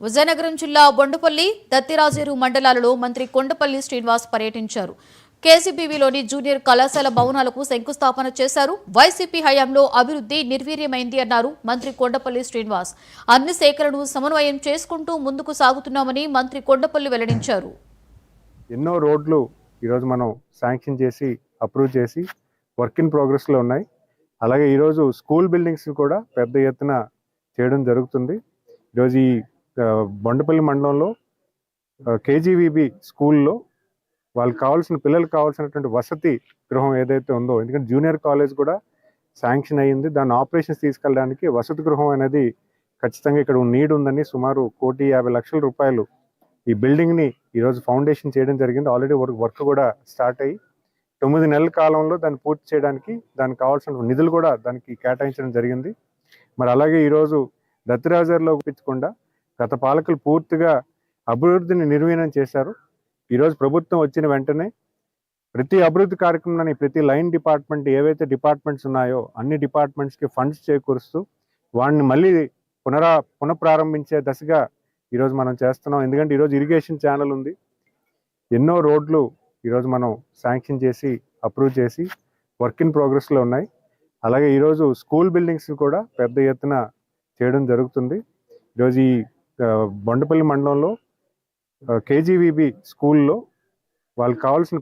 విజయనగరం జిల్లా బొండపల్లి, దత్తిరాజేరు మండలాలలో మంత్రి కొండపల్లి శ్రీనివాస్ పర్యటించారు. కేసీబీవీలోని జూనియర్ కళాశాల భవనాలకు శంకుస్థాపన చేశారు. వైసీపీ హయాంలో అభివృద్ధి నిర్వీర్యమైంది అన్నారు మంత్రి కొండపల్లి శ్రీనివాస్. అన్ని శాఖలను సమన్వయం చేసుకుంటూ ముందుకు సాగుతున్నామని మంత్రి కొండపల్లి వెల్లడించారు. ఎన్నో రోడ్లు ఈరోజు మనం శాంక్షన్ చేసి అప్రూవ్ చేసి వర్క్ ఇన్ ప్రోగ్రెస్లో ఉన్నాయి. అలాగే ఈరోజు స్కూల్ బిల్డింగ్స్ కూడా పెద్ద ఎత్తున చేయడం జరుగుతుంది. ఈరోజు ఈ బొండపల్లి మండలంలో కేజీవీబీ స్కూల్లో వాళ్ళకి కావాల్సిన పిల్లలకు కావాల్సినటువంటి వసతి గృహం ఏదైతే ఉందో, ఎందుకంటే జూనియర్ కాలేజ్ కూడా శాంక్షన్ అయ్యింది, దాన్ని ఆపరేషన్స్ తీసుకెళ్ళడానికి వసతి గృహం అనేది ఖచ్చితంగా ఇక్కడ నీడ్ ఉందని సుమారు 1,50,00,000 రూపాయలు ఈ బిల్డింగ్ని ఈరోజు ఫౌండేషన్ చేయడం జరిగింది. ఆల్రెడీ వర్క్ కూడా స్టార్ట్ అయ్యి 9 నెలల కాలంలో దాన్ని పూర్తి చేయడానికి దానికి కావాల్సిన నిధులు కూడా దానికి కేటాయించడం జరిగింది. మరి అలాగే ఈరోజు దత్తిరాజర్లో ఒప్పించకుండా గత పాలకులు పూర్తిగా అభివృద్ధిని నిర్వీర్యం చేశారు. ఈరోజు ప్రభుత్వం వచ్చిన వెంటనే ప్రతి అభివృద్ధి కార్యక్రమాన్ని ప్రతి లైన్ డిపార్ట్మెంట్ ఏవైతే డిపార్ట్మెంట్స్ ఉన్నాయో అన్ని డిపార్ట్మెంట్స్కి ఫండ్స్ చేకూరుస్తూ వాడిని మళ్ళీ పునఃప్రారంభించే దశగా ఈరోజు మనం చేస్తున్నాం. ఎందుకంటే ఈరోజు ఇరిగేషన్ ఛానల్ ఉంది, ఎన్నో రోడ్లు ఈరోజు మనం శాంక్షన్ చేసి అప్రూవ్ చేసి వర్క్ ఇన్ ప్రోగ్రెస్లో ఉన్నాయి. అలాగే ఈరోజు స్కూల్ బిల్డింగ్స్ కూడా పెద్ద ఎత్తున చేయడం జరుగుతుంది. ఈరోజు ఈ బొండపల్లి మండలంలో కేజీవీబీ స్కూల్లో వాళ్ళకి కావాల్సిన